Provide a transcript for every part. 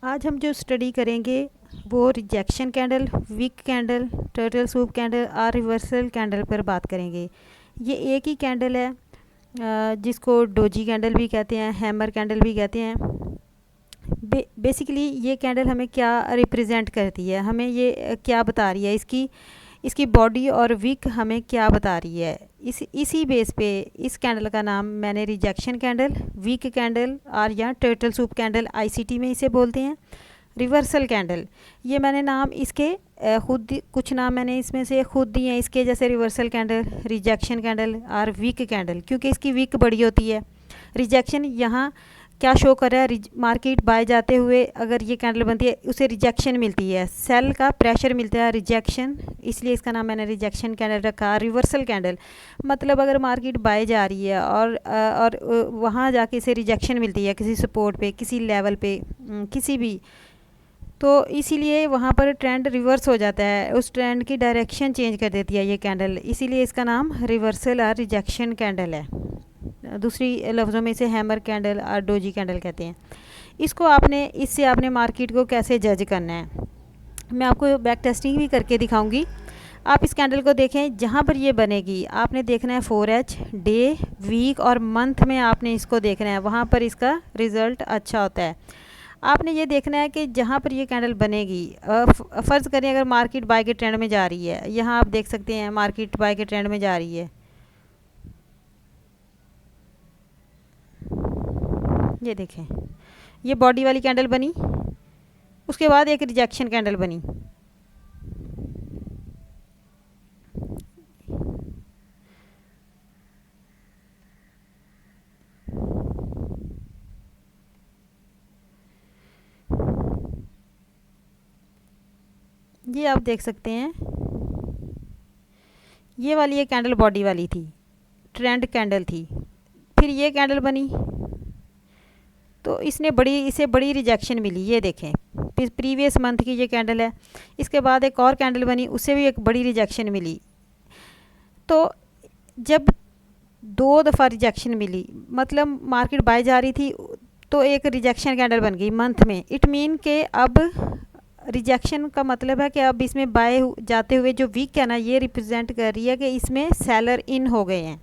आज हम जो स्टडी करेंगे वो rejection candle, weak candle, turtle soup candle और रिवर्सल कैंडल पर बात करेंगे। ये एक ही कैंडल है, जिसको डोजी कैंडल भी कहते हैं, हैमर कैंडल भी कहते हैं। बेसिकली ये कैंडल हमें क्या रिप्रेजेंट करती है, हमें ये क्या बता रही है, इसकी इसकी बॉडी और विक हमें क्या बता रही है। इसी बेस पे इस कैंडल का नाम मैंने रिजेक्शन कैंडल, वीक कैंडल और या टर्टल सूप कैंडल आईसीटी में इसे बोलते हैं। रिवर्सल कैंडल, ये मैंने नाम इसके कुछ नाम मैंने इसमें से खुद दिए हैं इसके, जैसे रिवर्सल कैंडल, रिजेक्शन कैंडल और वीक कैंडल, क्योंकि इसकी वीक बड़ी होती है। रिजेक्शन यहाँ क्या शो कर रहा है, मार्केट बाय जाते हुए अगर ये कैंडल बनती है उसे रिजेक्शन मिलती है, सेल का प्रेशर मिलता है, रिजेक्शन, इसलिए इसका नाम मैंने रिजेक्शन कैंडल रखा। रिवर्सल कैंडल मतलब अगर मार्केट बाय जा रही है और वहाँ जाके इसे रिजेक्शन मिलती है किसी सपोर्ट पे, किसी लेवल पे, किसी भी, तो इसीलिए वहाँ पर ट्रेंड रिवर्स हो जाता है, उस ट्रेंड की डायरेक्शन चेंज कर देती है ये कैंडल, इसीलिए इसका नाम रिवर्सल और रिजेक्शन कैंडल है। दूसरी लफ्ज़ों में इसे हैमर कैंडल और डोजी कैंडल कहते हैं। इससे आपने मार्केट को कैसे जज करना है, मैं आपको बैक टेस्टिंग भी करके दिखाऊंगी। आप इस कैंडल को देखें, जहाँ पर ये बनेगी आपने देखना है 4H, डे, वीक और मंथ में आपने इसको देखना है, वहाँ पर इसका रिज़ल्ट अच्छा होता है। आपने ये देखना है कि जहाँ पर ये कैंडल बनेगी, फ़र्ज़ करें अगर मार्केट बाय के ट्रेंड में जा रही है, यहाँ आप देख सकते हैं मार्केट बाय के ट्रेंड में जा रही है, ये देखें, ये बॉडी वाली कैंडल बनी, उसके बाद एक रिजेक्शन कैंडल बनी, ये आप देख सकते हैं, ये वाली ये कैंडल बॉडी वाली थी, ट्रेंड कैंडल थी, फिर ये कैंडल बनी, तो इसे बड़ी रिजेक्शन मिली, ये देखें, प्रीवियस मंथ की ये कैंडल है। इसके बाद एक और कैंडल बनी, उससे भी एक बड़ी रिजेक्शन मिली। तो जब दो दफ़ा रिजेक्शन मिली, मतलब मार्केट बाय जा रही थी, तो एक रिजेक्शन कैंडल बन गई मंथ में, इट मीन के अब रिजेक्शन का मतलब है कि अब इसमें बाय जाते हुए जो वीक है ना, ये रिप्रेजेंट कर रही है कि इसमें सेलर इन हो गए हैं।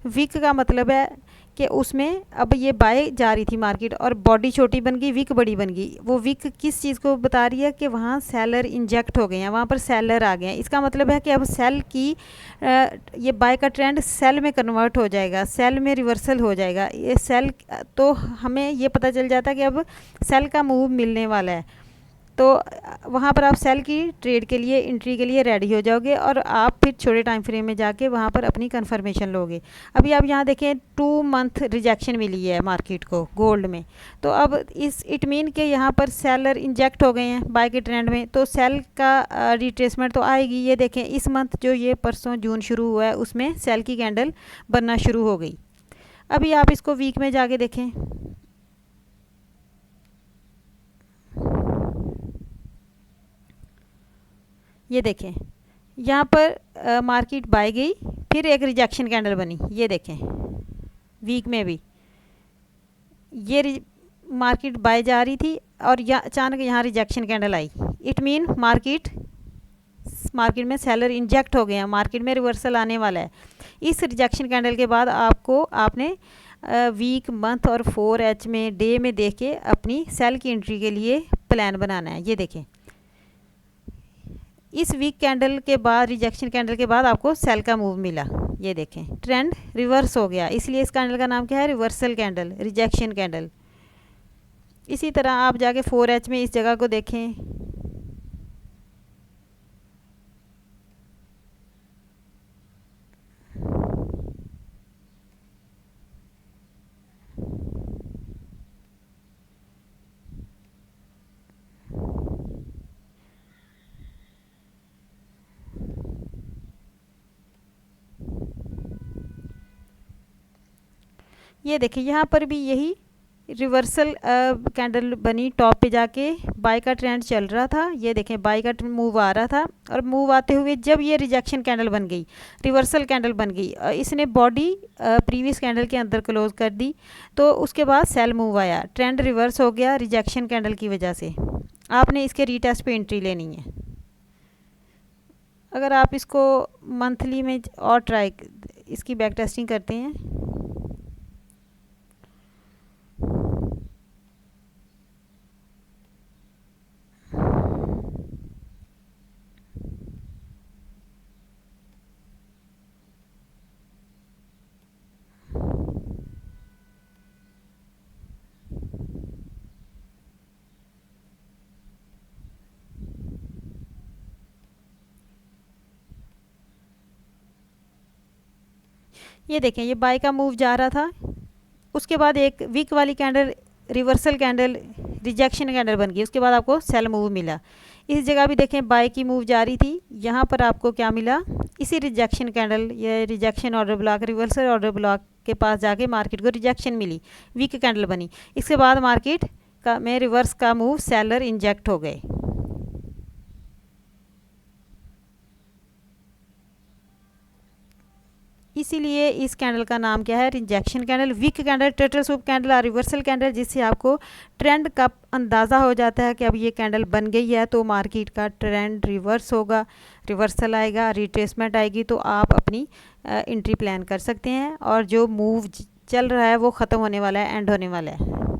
वीक का मतलब है कि उसमें अब ये बाय जा रही थी मार्केट और बॉडी छोटी बन गई, वीक बड़ी बन गई। वो वीक किस चीज़ को बता रही है कि वहाँ सेलर इंजेक्ट हो गए हैं, वहाँ पर सेलर आ गए हैं। इसका मतलब है कि अब सेल की ये बाय का ट्रेंड सेल में कन्वर्ट हो जाएगा, सेल में रिवर्सल हो जाएगा ये सेल। तो हमें ये पता चल जाता है कि अब सेल का मूव मिलने वाला है। तो वहाँ पर आप सेल की ट्रेड के लिए, एंट्री के लिए रेडी हो जाओगे और आप फिर छोटे टाइम फ्रेम में जाके वहाँ पर अपनी कन्फर्मेशन लोगे। अभी आप यहाँ देखें 2 मंथ रिजेक्शन मिली है मार्केट को गोल्ड में, तो अब इट मीन के यहाँ पर सेलर इंजेक्ट हो गए हैं बाय के ट्रेंड में, तो सेल का रिट्रेसमेंट तो आएगी। ये देखें, इस मंथ जो ये परसों जून शुरू हुआ है उसमें सेल की कैंडल बनना शुरू हो गई। अभी आप इसको वीक में जाके देखें, ये देखें, यहाँ पर मार्केट बाय गई, फिर एक रिजेक्शन कैंडल बनी, ये देखें, वीक में भी ये मार्केट बाय जा रही थी और अचानक यहाँ rejection candle I, it mean market में सेलर इंजेक्ट हो गए हैं, मार्केट में रिवर्सल आने वाला है। इस रिजेक्शन कैंडल के बाद आपने वीक, मंथ और 4H में, डे में देख के अपनी सेल की एंट्री के लिए प्लान बनाना है। ये देखें, इस वीक कैंडल के बाद, रिजेक्शन कैंडल के बाद आपको सेल का मूव मिला, ये देखें, ट्रेंड रिवर्स हो गया, इसलिए इस कैंडल का नाम क्या है, रिवर्सल कैंडल, रिजेक्शन कैंडल। इसी तरह आप जाके 4H में इस जगह को देखें, ये देखिए, यहाँ पर भी यही रिवर्सल कैंडल बनी टॉप पे जाके, बाय का ट्रेंड चल रहा था, ये देखें बाय का मूव आ रहा था, और मूव आते हुए जब ये रिजेक्शन कैंडल बन गई, रिवर्सल कैंडल बन गई, इसने बॉडी प्रीवियस कैंडल के अंदर क्लोज कर दी, तो उसके बाद सेल मूव आया, ट्रेंड रिवर्स हो गया रिजेक्शन कैंडल की वजह से। आपने इसके रीटेस्ट पे एंट्री लेनी है। अगर आप इसको मंथली में और ट्राई, इसकी बैक टेस्टिंग करते हैं, ये देखें ये बाय का मूव जा रहा था, उसके बाद एक वीक वाली candle, reversal candle, rejection candle बन गई, उसके बाद आपको सेल मूव मिला। इस जगह भी देखें बाय की मूव जा रही थी, यहाँ पर आपको क्या मिला, इसी रिजेक्शन कैंडल, ये rejection order block, reversal order block के पास जाके मार्केट को रिजेक्शन मिली, वीक कैंडल बनी, इसके बाद मार्केट का में रिवर्स का मूव, सेलर इंजेक्ट हो गए। इसीलिए इस कैंडल का नाम क्या है, rejection candle, weak candle, turtle soup candle और रिवर्सल कैंडल, जिससे आपको ट्रेंड का अंदाज़ा हो जाता है कि अब ये कैंडल बन गई है तो मार्केट का ट्रेंड रिवर्स होगा, रिवर्सल आएगा, रिट्रेसमेंट आएगी, तो आप अपनी एंट्री प्लान कर सकते हैं, और जो मूव चल रहा है वो ख़त्म होने वाला है, एंड होने वाला है।